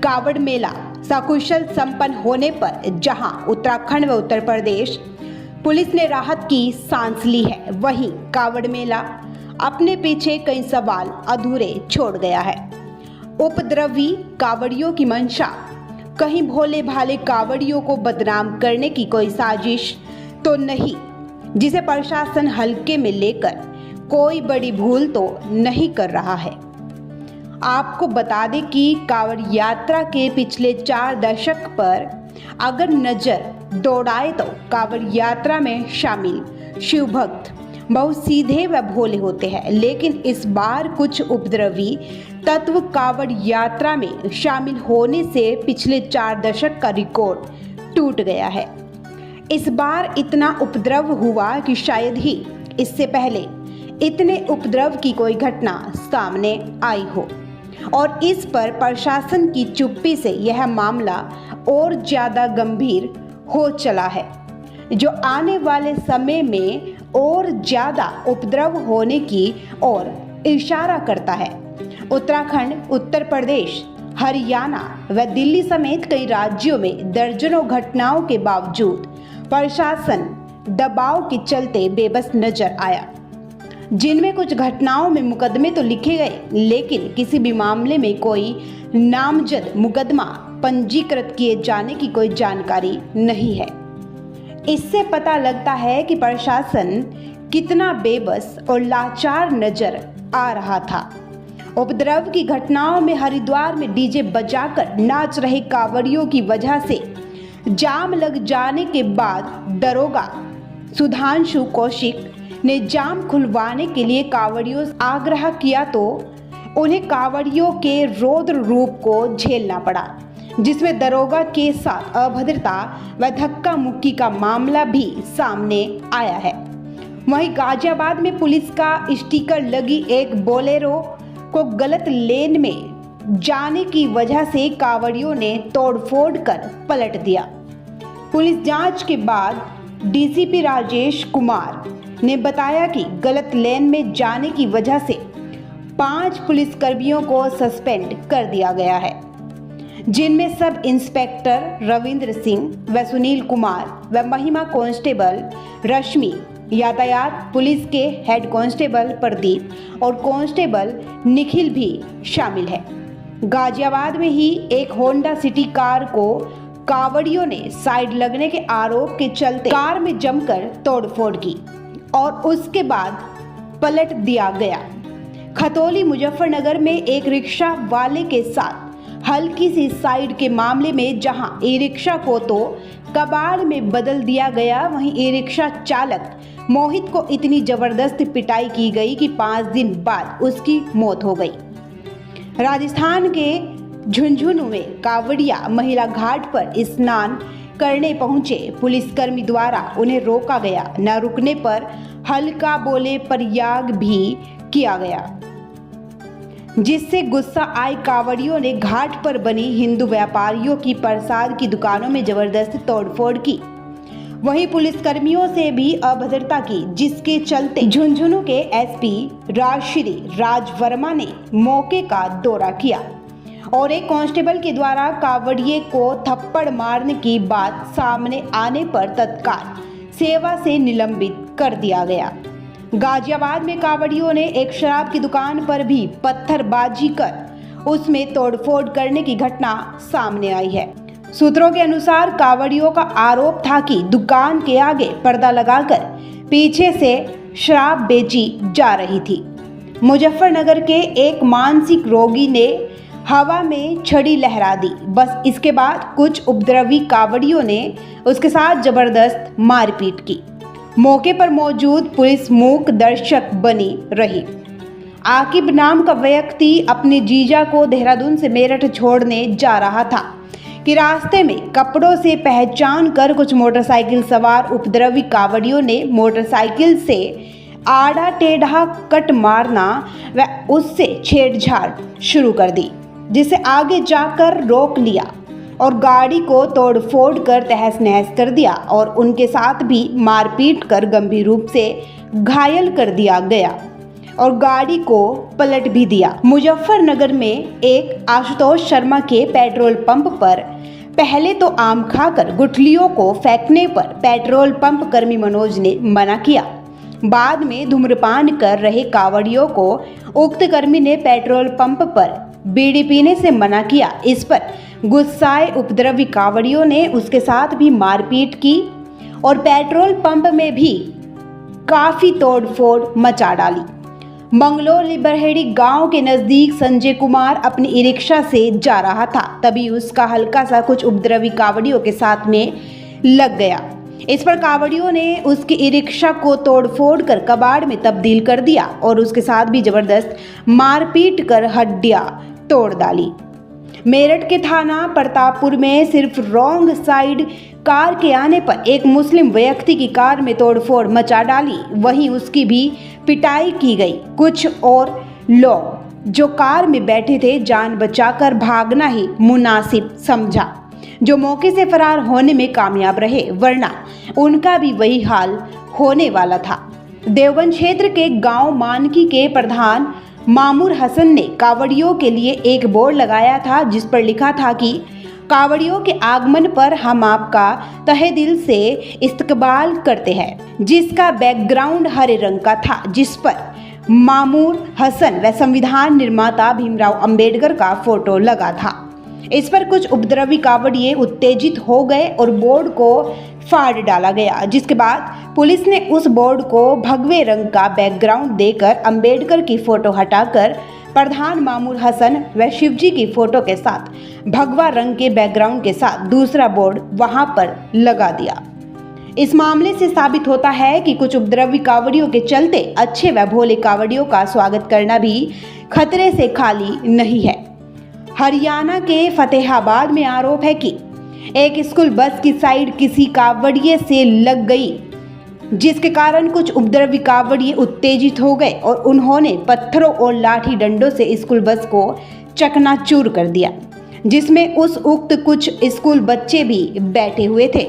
कावड़ मेला सकुशल संपन्न होने पर जहां उत्तराखंड व उत्तर प्रदेश पुलिस ने राहत की सांस ली है, वहीं कावड़ मेला अपने पीछे कई सवाल अधूरे छोड़ गया है। उपद्रवी कावड़ियों की मंशा कहीं भोले भाले कावड़ियों को बदनाम करने की कोई साजिश तो नहीं, जिसे प्रशासन हल्के में लेकर कोई बड़ी भूल तो नहीं कर रहा है। आपको बता दें कि कांवड़ यात्रा के पिछले 4 दशक पर अगर नजर दौड़ाए तो कांवड़ यात्रा में शामिल शिव भक्त बहुत सीधे व भोले होते हैं, लेकिन इस बार कुछ उपद्रवी तत्व कांवड़ यात्रा में शामिल होने से पिछले 4 दशक का रिकॉर्ड टूट गया है। इस बार इतना उपद्रव हुआ कि शायद ही इससे पहले इतने उपद्रव की कोई घटना सामने आई हो, और इस पर प्रशासन की चुप्पी से यह मामला और ज़्यादा गंभीर हो चला है, जो आने वाले समय में और ज़्यादा उपद्रव होने की ओर इशारा करता है। उत्तराखंड, उत्तर प्रदेश, हरियाणा व दिल्ली समेत कई राज्यों में दर्जनों घटनाओं के बावजूद प्रशासन दबाव के चलते बेबस नजर आया, जिनमें कुछ घटनाओं में मुकदमे तो लिखे गए, लेकिन किसी भी मामले में कोई नामजद मुकदमा पंजीकृत किए जाने की कोई जानकारी नहीं है। इससे पता लगता है कि प्रशासन कितना बेबस और लाचार नजर आ रहा था। उपद्रव की घटनाओं में हरिद्वार में डीजे बजाकर नाच रहे कांवड़ियों की वजह से जाम लग जाने के बाद दरोगा सुधांशु कौशिक ने जाम खुलवाने के लिए कांवड़ियों से आग्रह किया तो उन्हें कांवड़ियों के रौद्र रूप को झेलना पड़ा, जिसमें दरोगा के साथ अभद्रता व धक्का मुक्की का मामला भी सामने आया है। वहीं गाजियाबाद में पुलिस का स्टिकर लगी एक बोलेरो को गलत लेन में जाने की वजह से कांवड़ियों ने तोड़फोड़ कर पलट दिया। पुलिस जांच के बाद डीसीपी राजेश कुमार ने बताया कि गलत लेन में जाने की वजह से 5 पुलिसकर्मियों को सस्पेंड कर दिया गया है, जिनमें सब इंस्पेक्टर रविंद्र सिंह व सुनील कुमार व महिला कांस्टेबल रश्मि, यातायात पुलिस के हेड कांस्टेबल प्रदीप और कांस्टेबल निखिल भी शामिल है। गाजियाबाद में ही एक होंडा सिटी कार को कांवड़ियों ने साइड लगने के आरोप के चलते कार में जमकर तोड़फोड़ की और उसके बाद पलट दिया गया। खतौली मुजफ्फरनगर में एक रिक्शा वाले के साथ हल्की सी साइड के मामले में जहां ई रिक्शा को तो कबाड़ में बदल दिया गया, वहीं ई रिक्शा चालक मोहित को इतनी जबरदस्त पिटाई की गई कि 5 दिन बाद उसकी मौत हो गई। राजस्थान के झुंझुनू में कांवड़िया महिला घाट पर स्नान करने पहुंचे पुलिसकर्मी द्वारा उन्हें रोका गया, न रुकने पर हल्का बोले प्रयाग भी किया गया, जिससे गुस्सा आए कांवड़ियों ने घाट पर बनी हिंदू व्यापारियों की प्रसाद की दुकानों में जबरदस्त तोड़फोड़ की। वहीं पुलिसकर्मियों से भी अभद्रता की, जिसके चलते झुंझुनू के एसपी राजश्री राज वर्मा ने मौके का दौरा किया और एक कांस्टेबल के द्वारा कांवड़िये को थप्पड़ मारने की बात सामने आने पर तत्काल सेवा से निलंबित कर दिया गया। गाजियाबाद में कांवड़ियों ने एक शराब की दुकान पर भी पत्थरबाजी कर उसमें तोड़फोड़ करने की घटना सामने आई है। सूत्रों के अनुसार कांवड़ियों का आरोप था कि दुकान के आगे पर्दा लगाकर पीछे से शराब बेची जा रही थी। मुजफ्फरनगर के एक मानसिक रोगी ने हवा में छड़ी लहरा दी। बस इसके बाद कुछ उपद्रवी कांवड़ियों ने उसके साथ जबरदस्त मारपीट की। मौके पर मौजूद पुलिस मूक दर्शक बनी रही। आकिब नाम का व्यक्ति अपने जीजा को देहरादून से मेरठ छोड़ने जा रहा था कि रास्ते में कपड़ों से पहचान कर कुछ मोटरसाइकिल सवार उपद्रवी कांवड़ियों ने मोटरसाइकिल से आड़ा टेढ़ा कट मारना व उससे छेड़छाड़ शुरू कर दी, जिसे आगे जाकर रोक लिया और गाड़ी को तोड़फोड़ कर तहस नहस कर दिया और उनके साथ भी मारपीट कर गंभीर रूप से घायल कर दिया गया। और गाड़ी को पलट भी दिया। मुजफ्फरनगर में एक आशुतोष शर्मा के पेट्रोल पंप पर पहले तो आम खाकर गुठलियों को फेंकने पर पेट्रोल पंप कर्मी मनोज ने मना किया। बाद में धूम्रपान कर रहे कांवड़ियों को उक्त कर्मी ने पेट्रोल पंप पर बीड़ी पीने से मना किया। इस पर गुस्साए उपद्रवी कांवड़ियों ने उसके साथ भी मारपीट की और पेट्रोल पंप में भी काफी तोड़फोड़ मचा डाली। मंगलोर लिबरहेड़ी गांव के नजदीक संजय कुमार अपनी ई रिक्शा से जा रहा था, तभी उसका हल्का सा कुछ उपद्रवी कांवड़ियों के साथ में लग गया। इस पर कांवड़ियों ने उसकी ई रिक्शा को तोड़फोड़ कर कबाड़ में तब्दील कर दिया और उसके साथ भी जबरदस्त मारपीट कर हड्डियां तोड़ डाली। मेरठ के थाना प्रतापपुर में सिर्फ रॉन्ग साइड कार के आने पर एक मुस्लिम व्यक्ति की कार में तोड़फोड़ मचा डाली, वहीं उसकी भी पिटाई की गई। कुछ और लोग जो कार में बैठे थे जान बचाकर भागना ही मुनासिब समझा, जो मौके से फरार होने में कामयाब रहे, वरना उनका भी वही हाल होने वाला था। देवबंद क्षेत्र के गांव मानकी के प्रधान मामूर हसन ने कांवड़ियों के लिए एक बोर्ड लगाया था जिस पर लिखा था कि कांवड़ियों के आगमन पर हम आपका तहे दिल से इस्तकबाल करते हैं, जिसका बैकग्राउंड हरे रंग का था, जिस पर मामूर हसन व संविधान निर्माता भीमराव अंबेडकर का फोटो लगा था। इस पर कुछ उपद्रवी कांवड़िए उत्तेजित हो गए और बोर्ड को फाड़ डाला गया, जिसके बाद पुलिस ने उस बोर्ड को भगवे रंग का बैकग्राउंड देकर अंबेडकर की फोटो हटाकर प्रधान मामूर हसन व शिवजी की फोटो के साथ भगवा रंग के बैकग्राउंड के साथ दूसरा बोर्ड वहां पर लगा दिया। इस मामले से साबित होता है कि कुछ उपद्रवी कांवड़ियों के चलते अच्छे व भोले कांवड़ियों का स्वागत करना भी खतरे से खाली नहीं है। हरियाणा के फतेहाबाद में आरोप है कि एक स्कूल बस की साइड किसी कांवड़िए से लग गई, जिसके कारण कुछ उपद्रवी कांवड़िए उत्तेजित हो गए और उन्होंने पत्थरों और लाठी डंडों से स्कूल बस को चकनाचूर कर दिया, जिसमें उस उक्त कुछ स्कूल बच्चे भी बैठे हुए थे।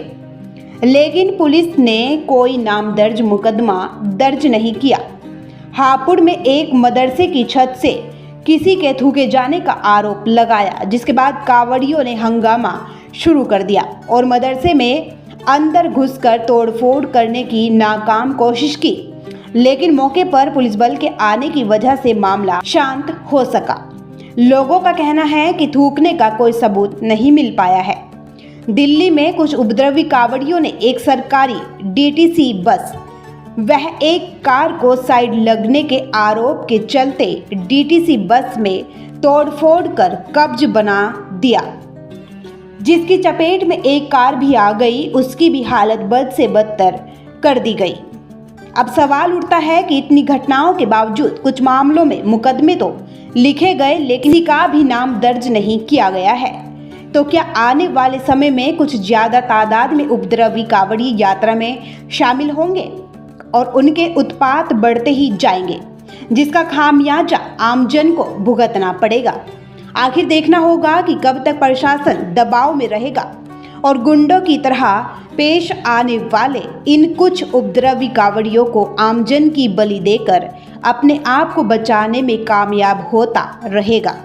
लेकिन पुलिस ने कोई नामदर्ज मुकदमा दर्ज नहीं किया। हापुड़ में एक मदरसे की छत से किसी के थूके जाने का आरोप लगाया, जिसके बाद कांवड़ियों ने हंगामा शुरू कर दिया और मदरसे में अंदर घुसकर तोड़फोड़ करने की नाकाम कोशिश की, लेकिन मौके पर पुलिस बल के आने की वजह से मामला शांत हो सका। लोगों का कहना है कि थूकने का कोई सबूत नहीं मिल पाया है। दिल्ली में कुछ उपद्रवी कांवड़ियों ने एक सरकारी डीटीसी बस वह एक कार को साइड लगने के आरोप के चलते डीटीसी बस में तोड़फोड़ कर कब्ज बना दिया, जिसकी चपेट में एक कार भी आ गई। उसकी भी हालत बद से बदतर कर दी गई। अब सवाल उठता है कि इतनी घटनाओं के बावजूद कुछ मामलों में मुकदमे तो लिखे गए, लेकिन किसी का भी नाम दर्ज नहीं किया गया है। तो क्या आने वाले समय में कुछ ज्यादा तादाद में उपद्रवी कांवड़ी यात्रा में शामिल होंगे और उनके उत्पात बढ़ते ही जाएंगे, जिसका खामियाजा आमजन को भुगतना पड़ेगा। आखिर देखना होगा कि कब तक प्रशासन दबाव में रहेगा और गुंडों की तरह पेश आने वाले इन कुछ उपद्रवी कांवड़ियों को आमजन की बलि देकर अपने आप को बचाने में कामयाब होता रहेगा।